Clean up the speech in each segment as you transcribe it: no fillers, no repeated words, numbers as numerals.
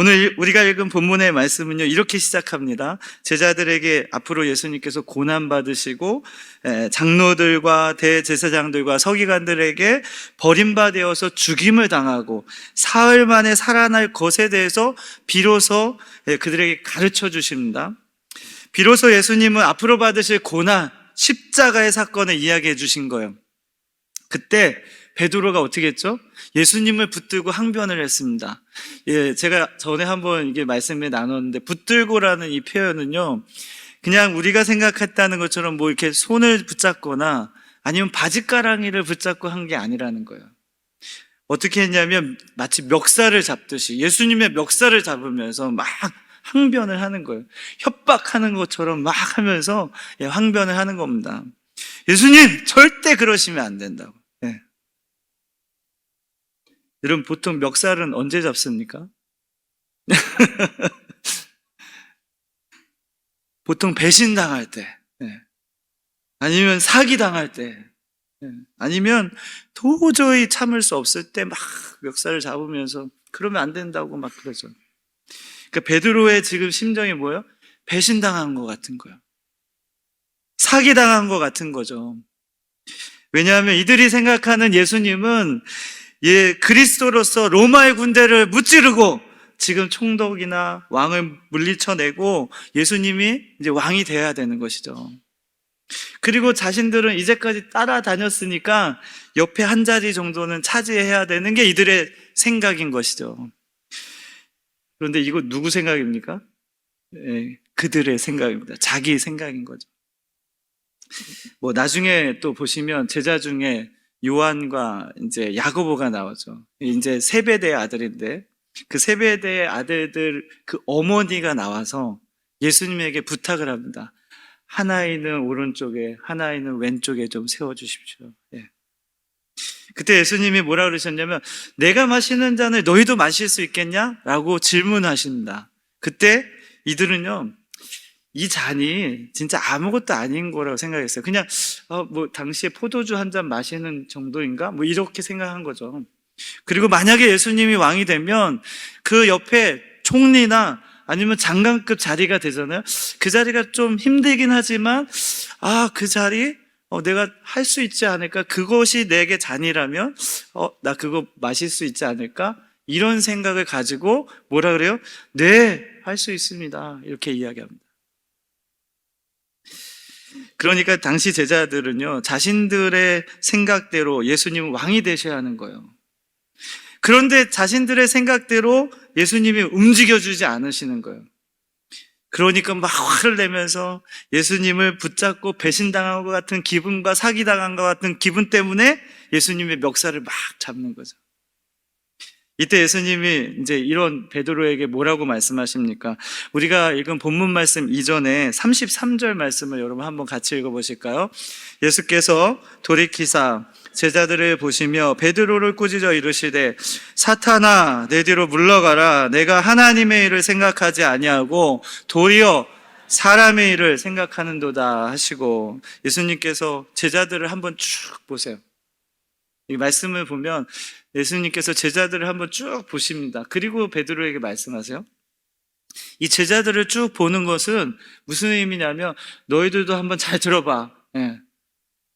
오늘 우리가 읽은 본문의 말씀은요, 이렇게 시작합니다. 제자들에게 앞으로 예수님께서 고난받으시고 장로들과 대제사장들과 서기관들에게 버림받아서 죽임을 당하고 사흘 만에 살아날 것에 대해서 비로소 그들에게 가르쳐 주십니다. 비로소 예수님은 앞으로 받으실 고난, 십자가의 사건을 이야기해 주신 거예요. 그때 베드로가 어떻게 했죠? 예수님을 붙들고 항변을 했습니다. 제가 전에 한번 이게 말씀을 나눴는데, 붙들고라는 이 표현은요, 그냥 우리가 생각했다는 것처럼 뭐 이렇게 손을 붙잡거나 아니면 바지가랑이를 붙잡고 한 게 아니라는 거예요. 어떻게 했냐면 마치 멱살을 잡듯이 예수님의 멱살을 잡으면서 막 항변을 하는 거예요. 협박하는 것처럼 막 하면서 항변을 하는 겁니다. 예수님, 절대 그러시면 안 된다고. 여러분, 보통 멱살은 언제 잡습니까? 보통 배신당할 때, 아니면 사기당할 때, 아니면 도저히 참을 수 없을 때 막 멱살을 잡으면서 그러면 안 된다고 막 그러죠. 그러니까 베드로의 지금 심정이 뭐예요? 배신당한 것 같은 거예요. 사기당한 것 같은 거죠. 왜냐하면 이들이 생각하는 예수님은 그리스도로서 로마의 군대를 무찌르고 지금 총독이나 왕을 물리쳐내고 예수님이 이제 왕이 되어야 되는 것이죠. 그리고 자신들은 이제까지 따라다녔으니까 옆에 한 자리 정도는 차지해야 되는 게 이들의 생각인 것이죠. 그런데 이거 누구 생각입니까? 그들의 생각입니다. 자기 생각인 거죠. 뭐 나중에 또 보시면 제자 중에 요한과 이제 야고보가 나오죠. 이제 세베대의 아들인데 그 세베대의 아들들 그 어머니가 나와서 예수님에게 부탁을 합니다. 하나이는 오른쪽에, 하나이는 왼쪽에 좀 세워주십시오. 그때 예수님이 뭐라 그러셨냐면, 내가 마시는 잔을 너희도 마실 수 있겠냐? 라고 질문하십니다. 그때 이들은요, 이 잔이 진짜 아무것도 아닌 거라고 생각했어요. 그냥 뭐 당시에 포도주 한 잔 마시는 정도인가? 뭐 이렇게 생각한 거죠. 그리고 만약에 예수님이 왕이 되면 그 옆에 총리나 아니면 장관급 자리가 되잖아요. 그 자리가 좀 힘들긴 하지만 그 자리 내가 할 수 있지 않을까? 그것이 내게 잔이라면 나 그거 마실 수 있지 않을까? 이런 생각을 가지고 뭐라 그래요? 네, 할 수 있습니다. 이렇게 이야기합니다. 그러니까 당시 제자들은요, 자신들의 생각대로 예수님은 왕이 되셔야 하는 거예요. 그런데 자신들의 생각대로 예수님이 움직여주지 않으시는 거예요. 그러니까 막 화를 내면서 예수님을 붙잡고 배신당한 것 같은 기분과 사기당한 것 같은 기분 때문에 예수님의 멱살을 막 잡는 거죠. 이때 예수님이 이제 이런 베드로에게 뭐라고 말씀하십니까? 우리가 읽은 본문 말씀 이전에 33절 말씀을 여러분 한번 같이 읽어보실까요? 예수께서 돌이키사 제자들을 보시며 베드로를 꾸짖어 이르시되 사탄아 내 뒤로 물러가라. 내가 하나님의 일을 생각하지 아니하고 도리어 사람의 일을 생각하는도다 하시고, 예수님께서 제자들을 한번 쭉 보세요. 이 말씀을 보면 예수님께서 제자들을 한번 쭉 보십니다. 그리고 베드로에게 말씀하세요. 이 제자들을 쭉 보는 것은 무슨 의미냐면, 너희들도 한번 잘 들어봐.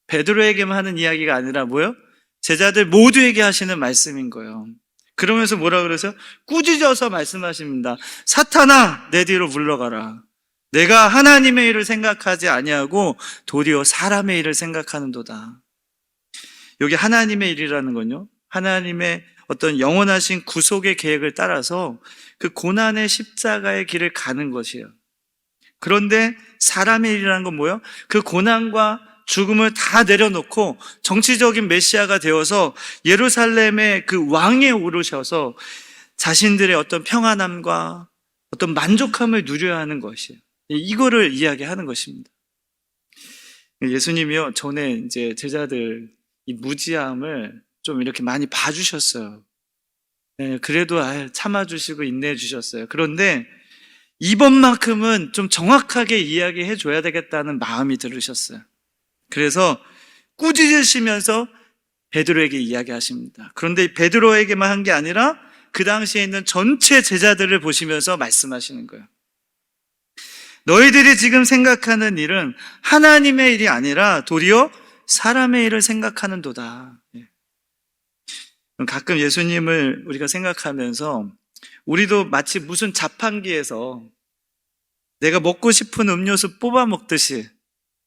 베드로에게만 하는 이야기가 아니라 뭐요? 제자들 모두에게 하시는 말씀인 거예요. 그러면서 뭐라 그러세요? 꾸짖어서 말씀하십니다. 사탄아 내 뒤로 물러가라. 내가 하나님의 일을 생각하지 아니하고 도리어 사람의 일을 생각하는도다. 여기 하나님의 일이라는 건요, 하나님의 어떤 영원하신 구속의 계획을 따라서 그 고난의 십자가의 길을 가는 것이에요. 그런데 사람의 일이라는 건 뭐예요? 그 고난과 죽음을 다 내려놓고 정치적인 메시아가 되어서 예루살렘의 그 왕에 오르셔서 자신들의 어떤 평안함과 어떤 만족함을 누려야 하는 것이에요. 이거를 이야기하는 것입니다. 예수님이요, 전에 이제 제자들 이 무지함을 좀 이렇게 많이 봐주셨어요. 그래도 참아주시고 인내해 주셨어요. 그런데 이번만큼은 좀 정확하게 이야기해 줘야 되겠다는 마음이 들으셨어요. 그래서 꾸짖으시면서 베드로에게 이야기하십니다. 그런데 베드로에게만 한 게 아니라 그 당시에 있는 전체 제자들을 보시면서 말씀하시는 거예요. 너희들이 지금 생각하는 일은 하나님의 일이 아니라 도리어 사람의 일을 생각하는도다. 가끔 예수님을 우리가 생각하면서 우리도 마치 무슨 자판기에서 내가 먹고 싶은 음료수 뽑아 먹듯이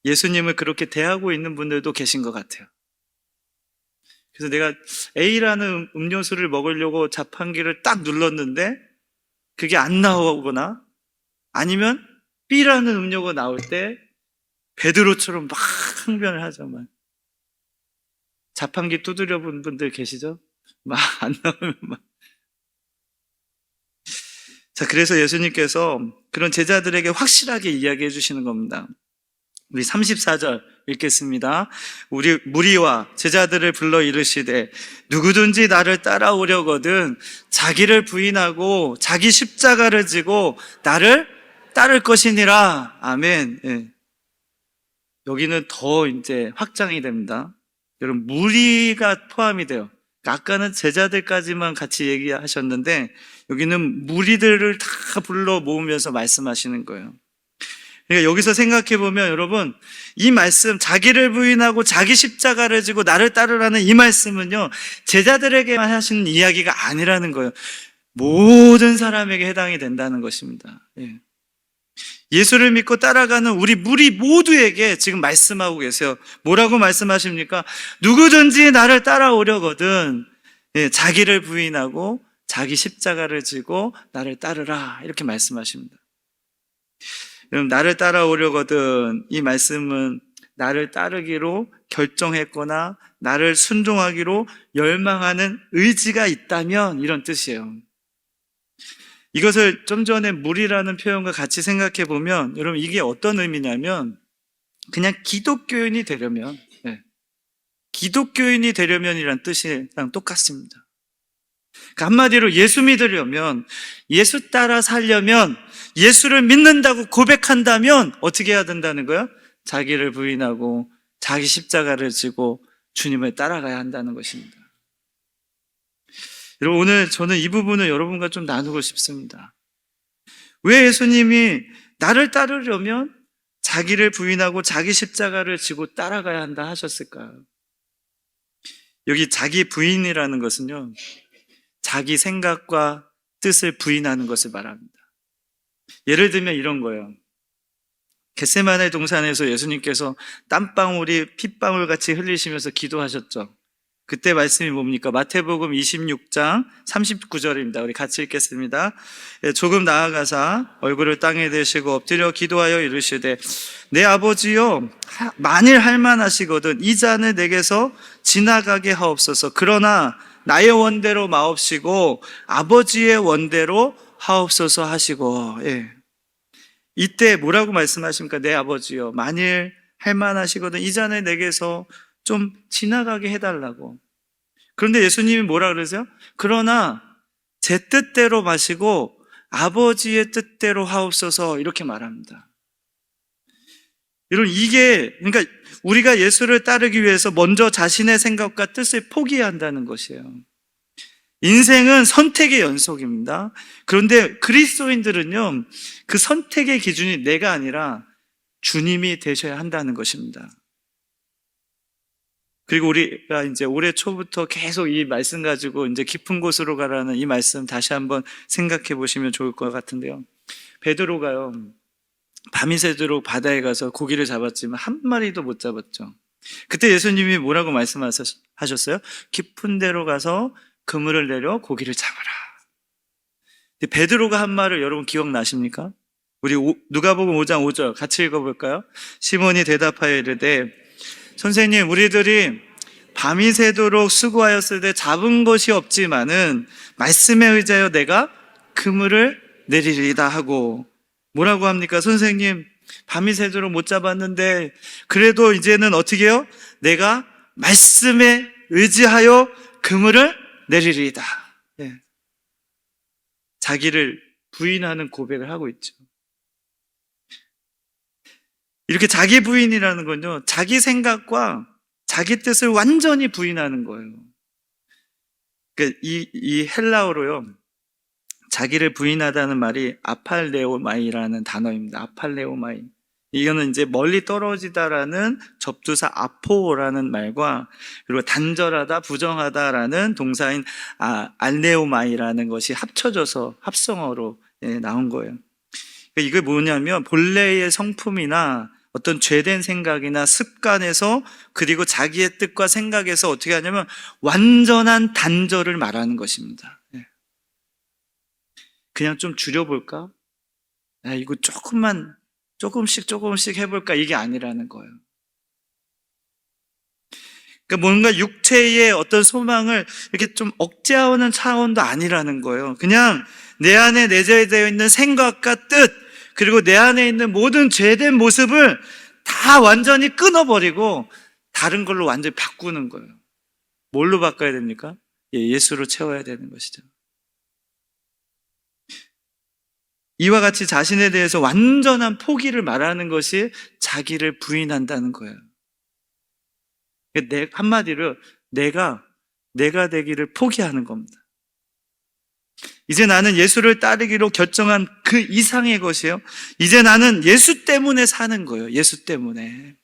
예수님을 그렇게 대하고 있는 분들도 계신 것 같아요. 그래서 내가 A라는 음료수를 먹으려고 자판기를 딱 눌렀는데 그게 안 나오거나 아니면 B라는 음료가 나올 때 베드로처럼 막 항변을 하죠. 막. 자판기 두드려 본 분들 계시죠? 막 안 나오면 막. 자, 그래서 예수님께서 그런 제자들에게 확실하게 이야기해 주시는 겁니다. 우리 34절 읽겠습니다. 우리 무리와 제자들을 불러 이르시되 누구든지 나를 따라오려거든 자기를 부인하고 자기 십자가를 지고 나를 따를 것이니라. 아멘. 예. 여기는 더 이제 확장이 됩니다. 여러분, 무리가 포함이 돼요. 아까는 제자들까지만 같이 얘기하셨는데 여기는 무리들을 다 불러 모으면서 말씀하시는 거예요. 그러니까 여기서 생각해 보면 여러분, 이 말씀, 자기를 부인하고 자기 십자가를 지고 나를 따르라는 이 말씀은요, 제자들에게만 하시는 이야기가 아니라는 거예요. 모든 사람에게 해당이 된다는 것입니다. 예. 예수를 믿고 따라가는 우리 무리 모두에게 지금 말씀하고 계세요. 뭐라고 말씀하십니까? 누구든지 나를 따라오려거든 자기를 부인하고 자기 십자가를 지고 나를 따르라, 이렇게 말씀하십니다. 여러분, 나를 따라오려거든, 이 말씀은 나를 따르기로 결정했거나 나를 순종하기로 열망하는 의지가 있다면 이런 뜻이에요. 이것을 좀 전에 무리라는 표현과 같이 생각해 보면 여러분, 이게 어떤 의미냐면 그냥 기독교인이 되려면, 기독교인이 되려면이란 뜻이랑 똑같습니다. 그러니까 한마디로 예수 믿으려면, 예수 따라 살려면, 예수를 믿는다고 고백한다면 어떻게 해야 된다는 거예요? 자기를 부인하고 자기 십자가를 지고 주님을 따라가야 한다는 것입니다. 여러분, 오늘 저는 이 부분을 여러분과 좀 나누고 싶습니다. 왜 예수님이 나를 따르려면 자기를 부인하고 자기 십자가를 지고 따라가야 한다 하셨을까요? 여기 자기 부인이라는 것은요, 자기 생각과 뜻을 부인하는 것을 말합니다. 예를 들면 이런 거예요. 겟세마네 동산에서 예수님께서 땀방울이 핏방울 같이 흘리시면서 기도하셨죠. 그때 말씀이 뭡니까? 마태복음 26장 39절입니다. 우리 같이 읽겠습니다. 조금 나아가사 얼굴을 땅에 대시고 엎드려 기도하여 이르시되 내 아버지여, 만일 할만하시거든 이 잔을 내게서 지나가게 하옵소서. 그러나 나의 원대로 마옵시고 아버지의 원대로 하옵소서 하시고. 이때 뭐라고 말씀하십니까? 내 아버지여, 만일 할만하시거든 이 잔을 내게서 좀 지나가게 해달라고. 그런데 예수님이 뭐라 그러세요? 그러나 제 뜻대로 마시고 아버지의 뜻대로 하옵소서, 이렇게 말합니다. 여러분, 이게 그러니까 우리가 예수를 따르기 위해서 먼저 자신의 생각과 뜻을 포기해야 한다는 것이에요. 인생은 선택의 연속입니다. 그런데 그리스도인들은요, 그 선택의 기준이 내가 아니라 주님이 되셔야 한다는 것입니다. 그리고 우리가 이제 올해 초부터 계속 이 말씀 가지고 이제 깊은 곳으로 가라는 이 말씀 다시 한번 생각해 보시면 좋을 것 같은데요. 베드로가요, 밤이 새도록 바다에 가서 고기를 잡았지만 한 마리도 못 잡았죠. 그때 예수님이 뭐라고 말씀하셨어요? 깊은 데로 가서 그물을 내려 고기를 잡아라. 베드로가 한 말을 여러분 기억나십니까? 우리 누가복음 5장 5절 같이 읽어볼까요? 시몬이 대답하여 이르되 선생님, 우리들이 밤이 새도록 수고하였을 때 잡은 것이 없지만은 말씀에 의지하여 내가 그물을 내리리다 하고. 뭐라고 합니까? 선생님, 밤이 새도록 못 잡았는데 그래도 이제는 어떻게 해요? 내가 말씀에 의지하여 그물을 내리리다. 자기를 부인하는 고백을 하고 있죠. 이렇게 자기 부인이라는 건요, 자기 생각과 자기 뜻을 완전히 부인하는 거예요. 이 헬라어로요, 자기를 부인하다는 말이 아팔레오마이라는 단어입니다. 아팔레오마이. 이거는 이제 멀리 떨어지다라는 접두사 아포라는 말과, 그리고 단절하다, 부정하다라는 동사인 알레오마이라는 것이 합쳐져서 합성어로 나온 거예요. 이게 뭐냐면 본래의 성품이나 어떤 죄된 생각이나 습관에서, 그리고 자기의 뜻과 생각에서 어떻게 하냐면 완전한 단절을 말하는 것입니다. 그냥 좀 줄여볼까? 이거 조금씩 해볼까? 이게 아니라는 거예요. 그러니까 뭔가 육체의 어떤 소망을 이렇게 좀 억제하는 차원도 아니라는 거예요. 그냥 내 안에 내재되어 있는 생각과 뜻, 그리고 내 안에 있는 모든 죄된 모습을 다 완전히 끊어버리고 다른 걸로 완전히 바꾸는 거예요. 뭘로 바꿔야 됩니까? 예수로 채워야 되는 것이죠. 이와 같이 자신에 대해서 완전한 포기를 말하는 것이 자기를 부인한다는 거예요. 한마디로 내가 되기를 포기하는 겁니다. 이제 나는 예수를 따르기로 결정한 그 이상의 것이에요. 이제 나는 예수 때문에 사는 거예요. 예수 때문에.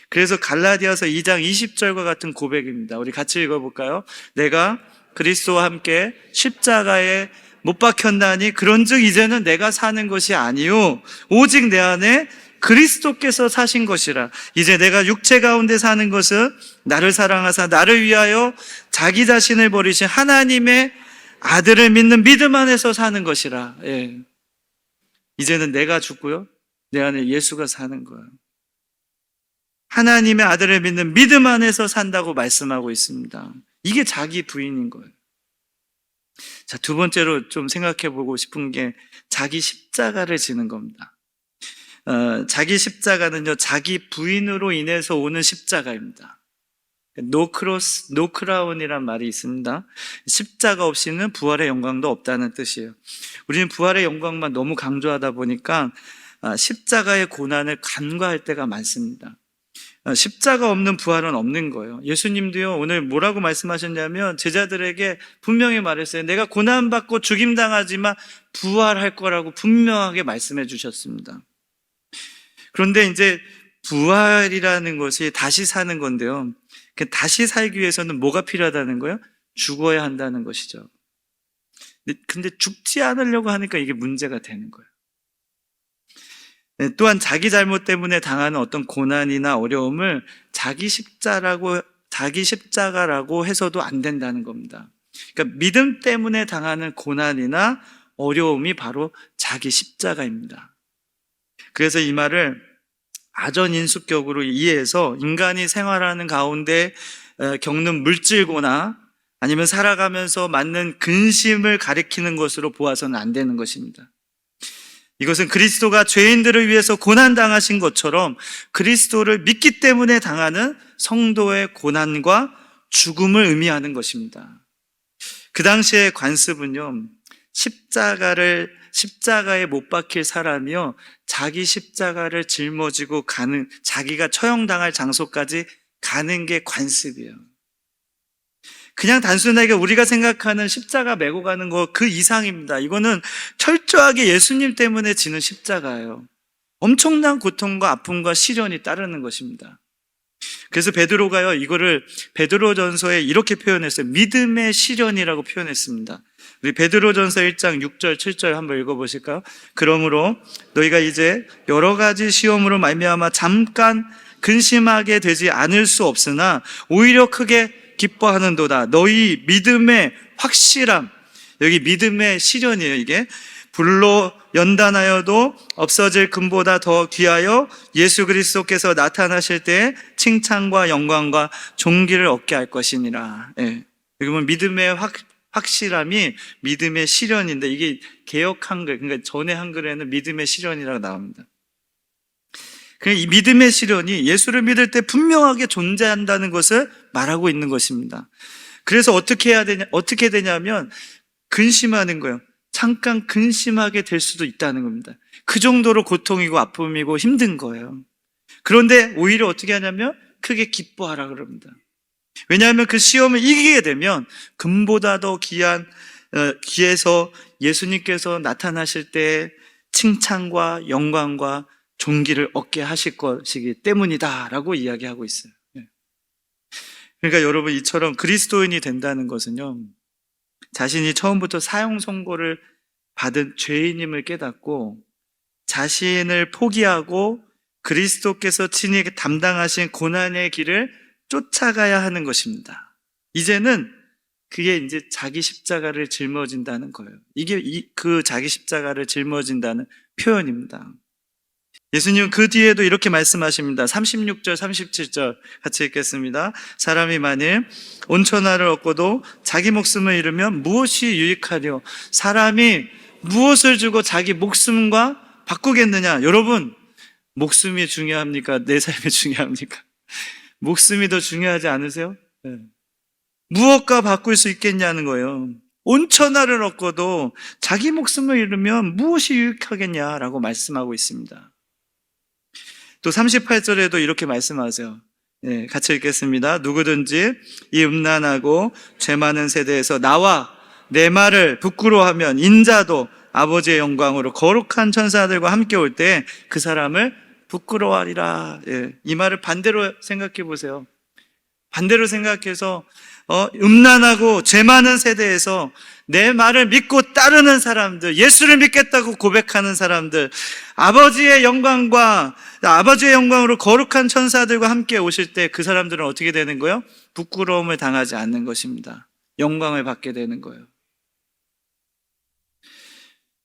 그래서 갈라디아서 2장 20절과 같은 고백입니다. 우리 같이 읽어볼까요? 내가 그리스도와 함께 십자가에 못 박혔나니 그런즉 이제는 내가 사는 것이 아니요 오직 내 안에 그리스도께서 사신 것이라. 이제 내가 육체 가운데 사는 것은 나를 사랑하사 나를 위하여 자기 자신을 버리신 하나님의 아들을 믿는 믿음 안에서 사는 것이라. 이제는 내가 죽고요, 내 안에 예수가 사는 거예요. 하나님의 아들을 믿는 믿음 안에서 산다고 말씀하고 있습니다. 이게 자기 부인인 거예요. 자, 두 번째로 좀 생각해 보고 싶은 게 자기 십자가를 지는 겁니다. 자기 십자가는요, 자기 부인으로 인해서 오는 십자가입니다. 노 크로스, 노 크라운이란 말이 있습니다. 십자가 없이는 부활의 영광도 없다는 뜻이에요. 우리는 부활의 영광만 너무 강조하다 보니까 십자가의 고난을 간과할 때가 많습니다. 십자가 없는 부활은 없는 거예요. 예수님도요, 오늘 뭐라고 말씀하셨냐면 제자들에게 분명히 말했어요. 내가 고난받고 죽임당하지만 부활할 거라고 분명하게 말씀해 주셨습니다. 그런데 이제 부활이라는 것이 다시 사는 건데요, 다시 살기 위해서는 뭐가 필요하다는 거예요? 죽어야 한다는 것이죠. 근데 죽지 않으려고 하니까 이게 문제가 되는 거예요. 또한 자기 잘못 때문에 당하는 어떤 고난이나 어려움을 자기 십자가라고 해서도 안 된다는 겁니다. 그러니까 믿음 때문에 당하는 고난이나 어려움이 바로 자기 십자가입니다. 그래서 이 말을 아전인수격으로 이해해서 인간이 생활하는 가운데 겪는 물질고나 아니면 살아가면서 맞는 근심을 가리키는 것으로 보아서는 안 되는 것입니다. 이것은 그리스도가 죄인들을 위해서 고난당하신 것처럼 그리스도를 믿기 때문에 당하는 성도의 고난과 죽음을 의미하는 것입니다. 그 당시의 관습은요, 십자가에 못 박힐 사람이요, 자기 십자가를 짊어지고 가는, 자기가 처형당할 장소까지 가는 게 관습이에요. 그냥 단순하게 우리가 생각하는 십자가 메고 가는 거 그 이상입니다. 이거는 철저하게 예수님 때문에 지는 십자가예요. 엄청난 고통과 아픔과 시련이 따르는 것입니다. 그래서 베드로가요, 이거를 베드로전서에 이렇게 표현했어요. 믿음의 시련이라고 표현했습니다. 우리 베드로전서 1장 6절 7절 한번 읽어보실까요? 그러므로 너희가 이제 여러 가지 시험으로 말미암아 잠깐 근심하게 되지 않을 수 없으나 오히려 크게 기뻐하는도다. 너희 믿음의 확실함, 여기 믿음의 시련이에요. 이게 불로 연단하여도 없어질 금보다 더 귀하여 예수 그리스도께서 나타나실 때 칭찬과 영광과 존귀를 얻게 할 것이니라. 여기 보면 믿음의 확실함이 믿음의 시련인데, 이게 개역 한글, 그러니까 전의 한글에는 믿음의 시련이라고 나옵니다. 이 믿음의 시련이 예수를 믿을 때 분명하게 존재한다는 것을 말하고 있는 것입니다. 그래서 어떻게 되냐면 근심하는 거예요. 잠깐 근심하게 될 수도 있다는 겁니다. 그 정도로 고통이고 아픔이고 힘든 거예요. 그런데 오히려 어떻게 하냐면 크게 기뻐하라 그럽니다. 왜냐하면 그 시험을 이기게 되면 금보다 더 귀해서 예수님께서 나타나실 때 칭찬과 영광과 존귀를 얻게 하실 것이기 때문이다라고 이야기하고 있어요. 그러니까 여러분, 이처럼 그리스도인이 된다는 것은요, 자신이 처음부터 사형 선고를 받은 죄인임을 깨닫고 자신을 포기하고 그리스도께서 친히 담당하신 고난의 길을 쫓아가야 하는 것입니다. 이제는 그게 이제 자기 십자가를 짊어진다는 거예요. 이게 그 자기 십자가를 짊어진다는 표현입니다. 예수님은 그 뒤에도 이렇게 말씀하십니다. 36절, 37절 같이 읽겠습니다. 사람이 만일 온천하를 얻고도 자기 목숨을 잃으면 무엇이 유익하리요? 사람이 무엇을 주고 자기 목숨과 바꾸겠느냐? 여러분, 목숨이 중요합니까? 내 삶이 중요합니까? 목숨이 더 중요하지 않으세요? 네. 무엇과 바꿀 수 있겠냐는 거예요. 온천하를 얻고도 자기 목숨을 잃으면 무엇이 유익하겠냐라고 말씀하고 있습니다. 또 38절에도 이렇게 말씀하세요. 네, 같이 읽겠습니다. 누구든지 이 음란하고 죄 많은 세대에서 나와 내 말을 부끄러워하면 인자도 아버지의 영광으로 거룩한 천사들과 함께 올 때 그 사람을 부끄러워하리라. 예, 이 말을 반대로 생각해 보세요. 반대로 생각해서 음란하고 죄 많은 세대에서 내 말을 믿고 따르는 사람들, 예수를 믿겠다고 고백하는 사람들, 아버지의 영광으로 거룩한 천사들과 함께 오실 때 그 사람들은 어떻게 되는 거예요? 부끄러움을 당하지 않는 것입니다. 영광을 받게 되는 거예요.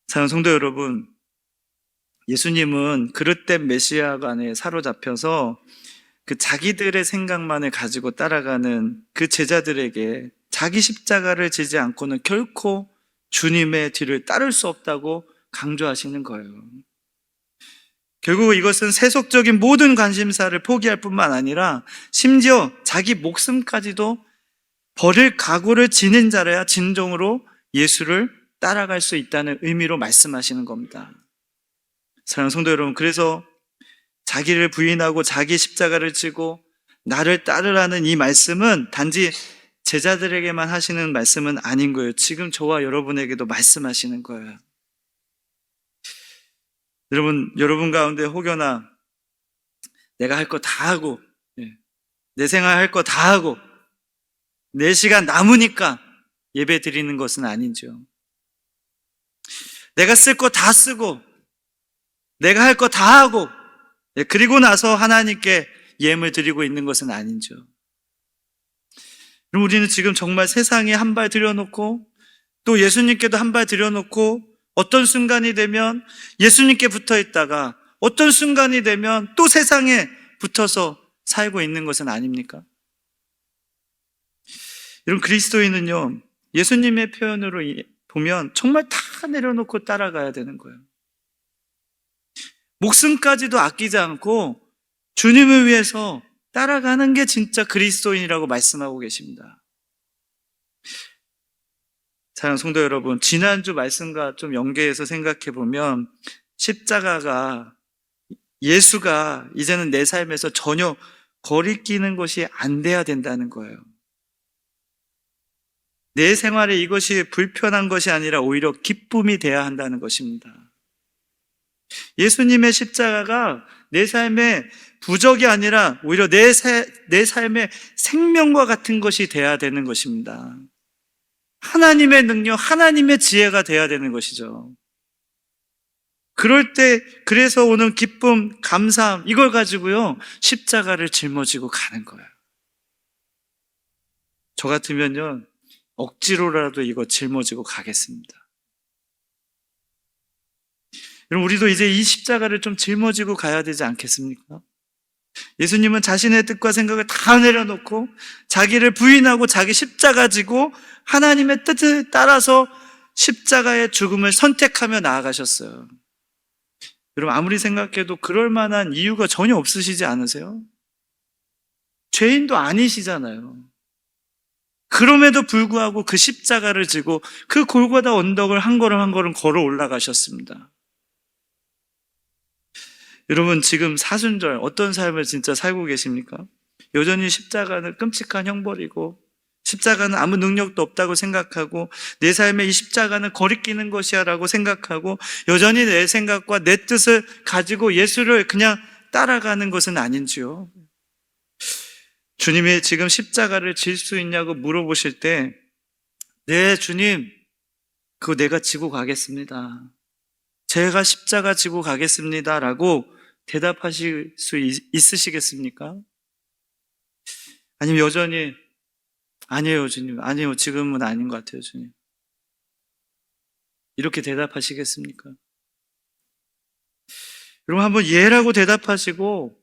사랑하는 성도 여러분, 예수님은 그릇된 메시아관에 사로잡혀서 그 자기들의 생각만을 가지고 따라가는 그 제자들에게 자기 십자가를 지지 않고는 결코 주님의 뒤를 따를 수 없다고 강조하시는 거예요. 결국 이것은 세속적인 모든 관심사를 포기할 뿐만 아니라 심지어 자기 목숨까지도 버릴 각오를 지닌 자라야 진정으로 예수를 따라갈 수 있다는 의미로 말씀하시는 겁니다. 사랑하는 성도 여러분, 그래서 자기를 부인하고 자기 십자가를 지고 나를 따르라는 이 말씀은 단지 제자들에게만 하시는 말씀은 아닌 거예요. 지금 저와 여러분에게도 말씀하시는 거예요. 여러분 가운데 혹여나 내가 할 거 다 하고, 내 생활 할 거 다 하고, 내 시간 남으니까 예배 드리는 것은 아니죠. 내가 쓸 거 다 쓰고, 내가 할 거 다 하고, 그리고 나서 하나님께 예물 드리고 있는 것은 아니죠. 그럼 우리는 지금 정말 세상에 한 발 들여놓고 또 예수님께도 한 발 들여놓고 어떤 순간이 되면 예수님께 붙어 있다가 어떤 순간이 되면 또 세상에 붙어서 살고 있는 것은 아닙니까? 여러분, 그리스도인은요, 예수님의 표현으로 보면 정말 다 내려놓고 따라가야 되는 거예요. 목숨까지도 아끼지 않고 주님을 위해서 따라가는 게 진짜 그리스도인이라고 말씀하고 계십니다. 사랑하는 성도 여러분, 지난주 말씀과 좀 연계해서 생각해 보면 십자가가, 예수가 이제는 내 삶에서 전혀 거리끼는 것이 안 돼야 된다는 거예요. 내 생활에 이것이 불편한 것이 아니라 오히려 기쁨이 돼야 한다는 것입니다. 예수님의 십자가가 내 삶의 부적이 아니라 오히려 내 삶의 생명과 같은 것이 돼야 되는 것입니다. 하나님의 능력, 하나님의 지혜가 돼야 되는 것이죠. 그럴 때 그래서 오는 기쁨, 감사함, 이걸 가지고요 십자가를 짊어지고 가는 거예요. 저 같으면요 억지로라도 이거 짊어지고 가겠습니다. 여러분, 우리도 이제 이 십자가를 좀 짊어지고 가야 되지 않겠습니까? 예수님은 자신의 뜻과 생각을 다 내려놓고 자기를 부인하고 자기 십자가 지고 하나님의 뜻을 따라서 십자가의 죽음을 선택하며 나아가셨어요. 여러분, 아무리 생각해도 그럴 만한 이유가 전혀 없으시지 않으세요? 죄인도 아니시잖아요. 그럼에도 불구하고 그 십자가를 지고 그 골고다 언덕을 한 걸음 한 걸음 걸어 올라가셨습니다. 여러분, 지금 사순절 어떤 삶을 진짜 살고 계십니까? 여전히 십자가는 끔찍한 형벌이고 십자가는 아무 능력도 없다고 생각하고 내 삶에 이 십자가는 거리끼는 것이야 라고 생각하고 여전히 내 생각과 내 뜻을 가지고 예수를 그냥 따라가는 것은 아닌지요? 주님이 지금 십자가를 질 수 있냐고 물어보실 때 네 주님, 그거 내가 지고 가겠습니다. 제가 십자가 지고 가겠습니다 라고 대답하실 수 있으시겠습니까? 아니면 여전히 아니에요 주님, 아니에요, 지금은 아닌 것 같아요 주님, 이렇게 대답하시겠습니까? 여러분 한번 예라고 대답하시고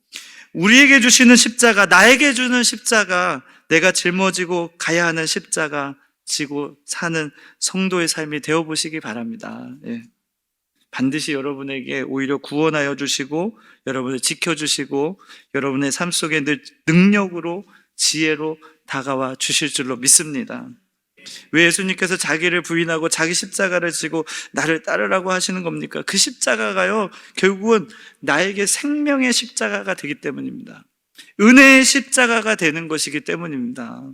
우리에게 주시는 십자가, 나에게 주는 십자가, 내가 짊어지고 가야 하는 십자가 지고 사는 성도의 삶이 되어보시기 바랍니다. 예. 반드시 여러분에게 오히려 구원하여 주시고 여러분을 지켜주시고 여러분의 삶 속에 늘 능력으로 지혜로 다가와 주실 줄로 믿습니다. 왜 예수님께서 자기를 부인하고 자기 십자가를 지고 나를 따르라고 하시는 겁니까? 그 십자가가요 결국은 나에게 생명의 십자가가 되기 때문입니다. 은혜의 십자가가 되는 것이기 때문입니다.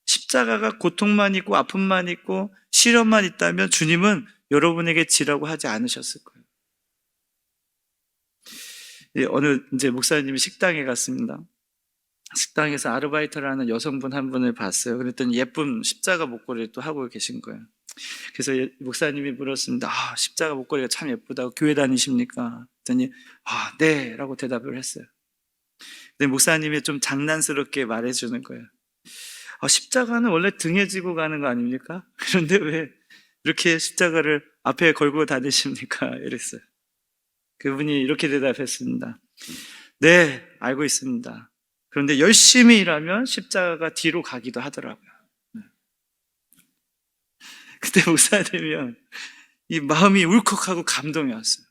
십자가가 고통만 있고 아픔만 있고 시련만 있다면 주님은 여러분에게 지라고 하지 않으셨을 거예요. 어느 이제 목사님이 식당에 갔습니다. 식당에서 아르바이트를 하는 여성분 한 분을 봤어요. 그랬더니 예쁜 십자가 목걸이를 또 하고 계신 거예요. 그래서 목사님이 물었습니다. 십자가 목걸이가 참 예쁘다고, 교회 다니십니까? 그랬더니 네 라고 대답을 했어요. 근데 목사님이 좀 장난스럽게 말해주는 거예요. 십자가는 원래 등에 지고 가는 거 아닙니까? 그런데 왜 이렇게 십자가를 앞에 걸고 다니십니까? 이랬어요. 그분이 이렇게 대답했습니다. 네, 알고 있습니다. 그런데 열심히 일하면 십자가가 뒤로 가기도 하더라고요. 그때 목사님이요, 이 마음이 울컥하고 감동이 왔어요.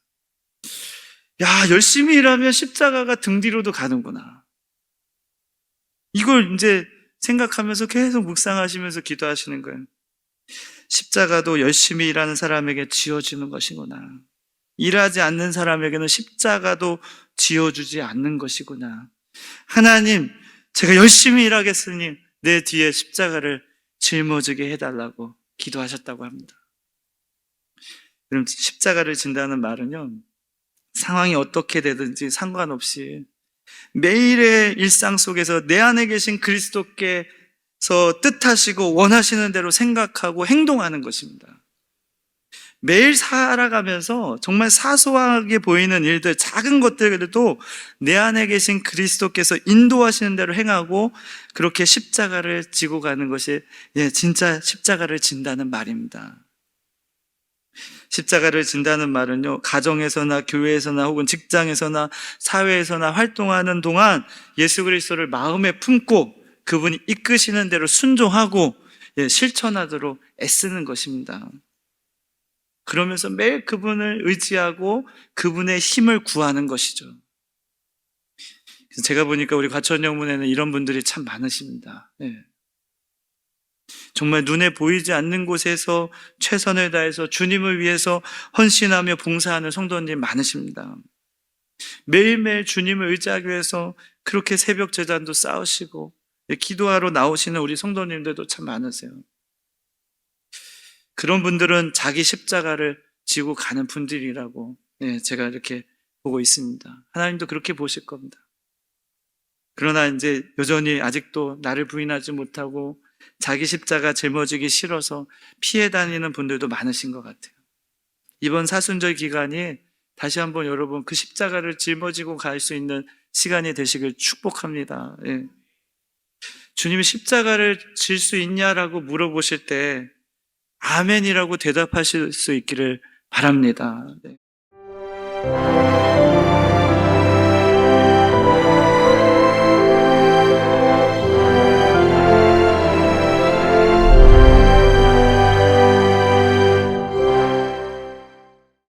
야, 열심히 일하면 십자가가 등 뒤로도 가는구나. 이걸 이제 생각하면서 계속 묵상하시면서 기도하시는 거예요. 십자가도 열심히 일하는 사람에게 지어지는 것이구나. 일하지 않는 사람에게는 십자가도 지어주지 않는 것이구나. 하나님, 제가 열심히 일하겠으니 내 뒤에 십자가를 짊어지게 해달라고 기도하셨다고 합니다. 그럼 십자가를 진다는 말은요, 상황이 어떻게 되든지 상관없이 매일의 일상 속에서 내 안에 계신 그리스도께서 뜻하시고 원하시는 대로 생각하고 행동하는 것입니다. 매일 살아가면서 정말 사소하게 보이는 일들, 작은 것들에도 내 안에 계신 그리스도께서 인도하시는 대로 행하고 그렇게 십자가를 지고 가는 것이 진짜 십자가를 진다는 말입니다. 십자가를 진다는 말은요, 가정에서나 교회에서나 혹은 직장에서나 사회에서나 활동하는 동안 예수 그리스도를 마음에 품고 그분이 이끄시는 대로 순종하고 실천하도록 애쓰는 것입니다. 그러면서 매일 그분을 의지하고 그분의 힘을 구하는 것이죠. 그래서 제가 보니까 우리 과천영문에는 이런 분들이 참 많으십니다. 정말 눈에 보이지 않는 곳에서 최선을 다해서 주님을 위해서 헌신하며 봉사하는 성도님 많으십니다. 매일매일 주님을 의지하기 위해서 그렇게 새벽 제단도 쌓으시고 기도하러 나오시는 우리 성도님들도 참 많으세요. 그런 분들은 자기 십자가를 지고 가는 분들이라고 제가 이렇게 보고 있습니다. 하나님도 그렇게 보실 겁니다. 그러나 이제 여전히 아직도 나를 부인하지 못하고 자기 십자가 짊어지기 싫어서 피해 다니는 분들도 많으신 것 같아요. 이번 사순절 기간이 다시 한번 여러분 그 십자가를 짊어지고 갈 수 있는 시간이 되시길 축복합니다. 주님이 십자가를 질 수 있냐라고 물어보실 때 아멘이라고 대답하실 수 있기를 바랍니다.